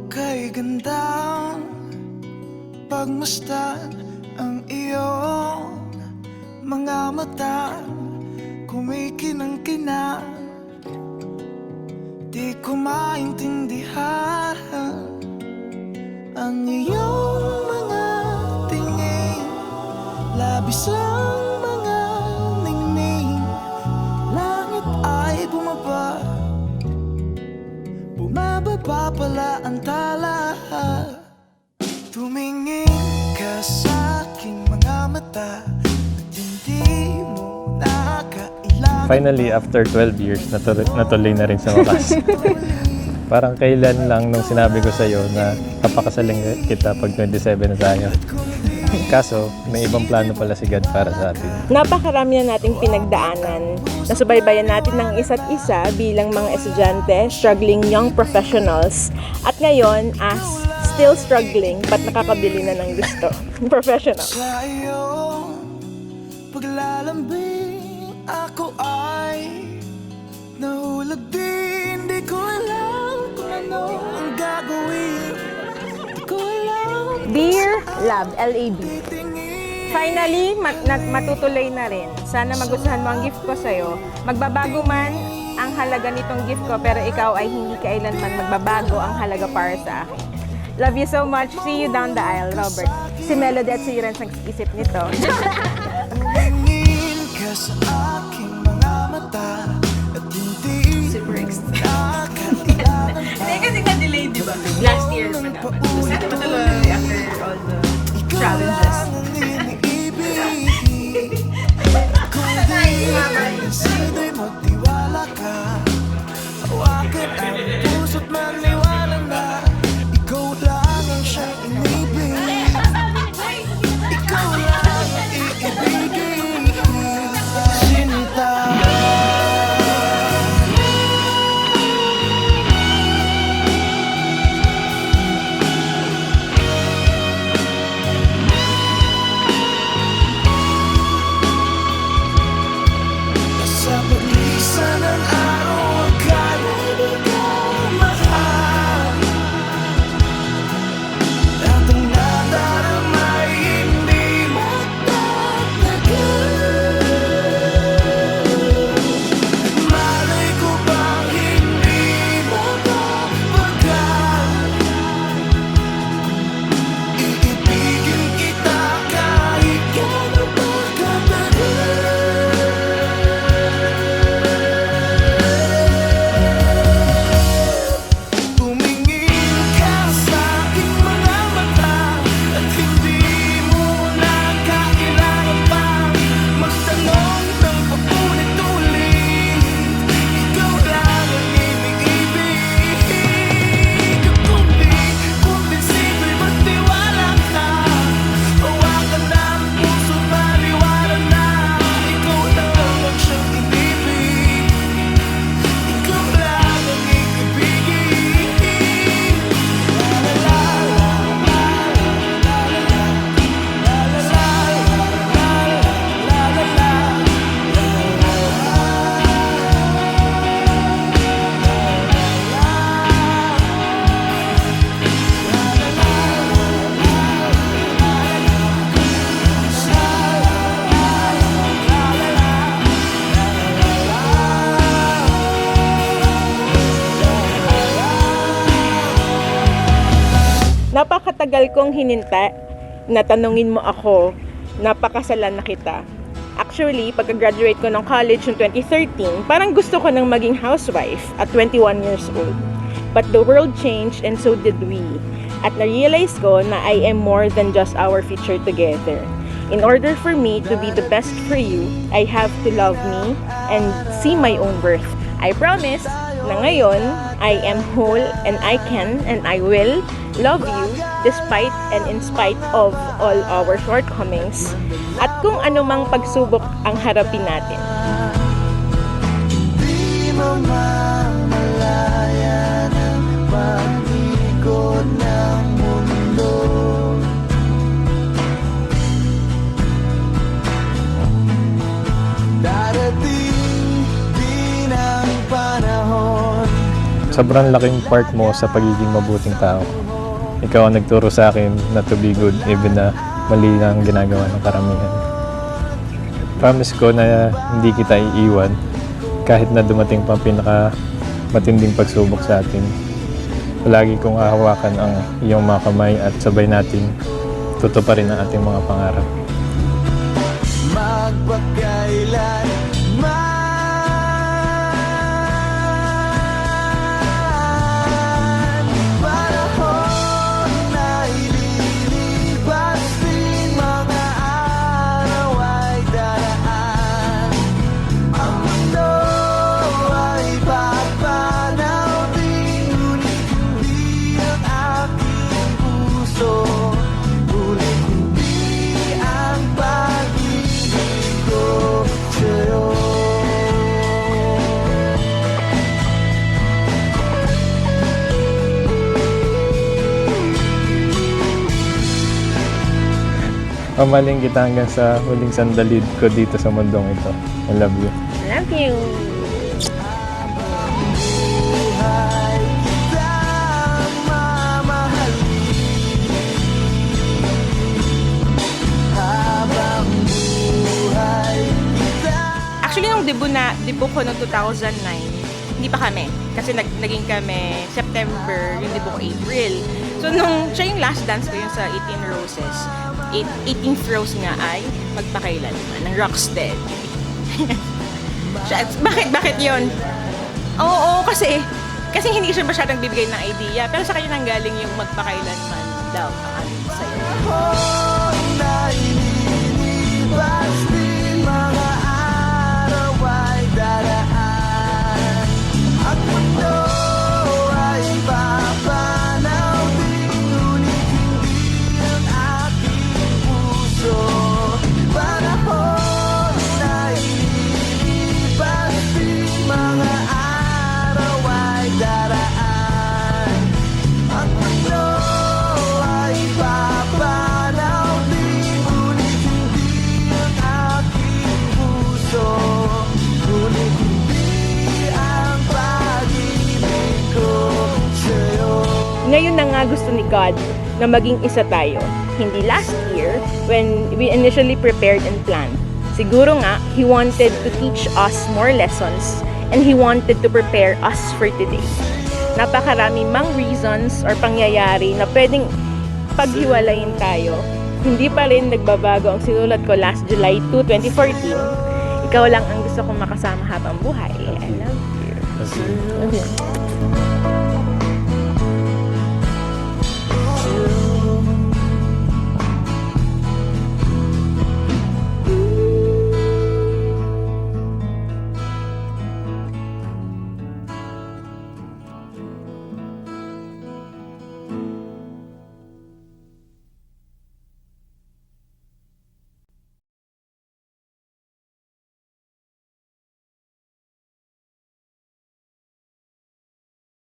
kay gandang pagmasdan ang iyong mga mata, kumikinang-kinang. Di ko maintindihan ang iyong mga tingin, labis ang mga ningning. Langit ay bumaba, bumababa pala ang tala. Tumingin ka sa aking mga mata at hindi mo na kailangan. Finally, after 12 years, natuloy na rin sa wakas. Parang kailan lang nung sinabi ko sa'yo na papakasaling kita pag 27 na tayo. Kaso, may ibang plano pala si God para sa atin. Napakarami na nating pinagdaanan. Nasubaybayan natin ng isa't isa bilang mga estudyante, struggling young professionals. At ngayon, as still struggling, but nakakabili na ng gusto. Professional. Sa iyong paglalambing, ako ay nahulog din. Di ko alam kung ano ang gagawin. Di ko alam. Dear Love, L-A-B. Titingin. Finally, matutuloy na rin. Sana magustuhan mo ang gift ko sa'yo. Magbabago man ang halaga nitong gift ko, pero ikaw ay hindi kailanman magbabago ang halaga para sa akin. Love you so much. See you down the aisle, Robert. Si Melody at si Renz ang isip nito. Tumingin ka sa aking mga mata at hindi Super excited. nakakailangan pa. Hindi kasi na-delay, di ba? Last year pa dapat. So, sana matuloy after all the challenges. Sa'yo'y magtiwala ka, hawakan ang puso't maniwala na ikaw lang ang siyang inibig. Ikaw lang ang iibigin. Sinta. Sa paglisan ng araw, akala di ko mahal. At ang nadarama ay hindi magtatagal. Malay ko bang hindi mapapagal. Iibigin kita kahit gano'n pa katagal. Tumingin ka sa aking mga mata at hindi mo na kailangan pang magtanong ng paulit-ulit. Ikaw lang ang iniibig. Kumbinsido'y magtiwala ka, hawakan ng puso't maliwanag na ikaw lang ang siyang inibig. Ikaw lang ang iibigin. Napakatagal kong hininta na tanungin mo ako, napakasalan na kita. Actually, pagka-graduate ko ng college noong 2013, parang gusto ko nang maging housewife at 21 years old. But the world changed and so did we. At na-realize ko na I am more than just our future together. In order for me to be the best for you, I have to love me and see my own worth. I promise na ngayon, I am whole and I can and I will love you despite and in spite of all our shortcomings at kung anumang pagsubok ang harapin natin. Di mo mamalaya ng pag-ikot ng mundo. Darating din ang panahon sobrang laking part mo sa pagiging mabuting tao. Ikaw ang nagturo sa akin na to be good even na mali lang ang ginagawa ng karamihan. Promise ko na hindi kita iiwan kahit na dumating pa ang pinaka matinding pagsubok sa atin. Palagi kong hahawakan ang iyong mga kamay at sabay natin tutuparin ang ating mga pangarap. Magpakailanman panahon ay lilipas din, mga araw ay daraan. Ang mundo ay papanaw din, ngunit hindi ang aking puso. Ngunit hindi ang pag-ibig ko sa'yo. Mamaling kita hanggang sa huling sandalid ko dito sa mundong ito. I love you. Love you. Buhay kitang mamahalin habang buhay kita. Actually, nung debut ko noong 2009, hindi pa kami. Kasi naging kami September, yung debut ko April. So, nung siya yung last dance ko yung sa 18 Roses, 18th Rose nga ay Magpakailanman ng Rocksteady. Bakit yun? Oo, kasi hindi siya masyadong bibigay ng idea. Pero sa kanya nanggaling yung Magpakailanman daw ang aling sayo. Panahon ay lilipas din, mga araw ay daraan. Ang mundo ay papanaw din, ngunit hindi ang aking puso. Panahon ay lilipas din, mga araw ay daraan. Ang mundo ay papanaw din, ngunit hindi ang aking puso. Ngunit hindi ang pag-ibig ko sa'yo. Ngayon na nga gusto ni God na maging isa tayo. Hindi last year when we initially prepared and planned. Siguro nga, He wanted to teach us more lessons and He wanted to prepare us for today. Napakarami mang reasons or pangyayari na pwedeng paghiwalayin tayo. Hindi pa rin nagbabago ang sinulat ko last July 2, 2014. Ikaw lang ang gusto kong makasama habang buhay. I love you. Love you. Love you.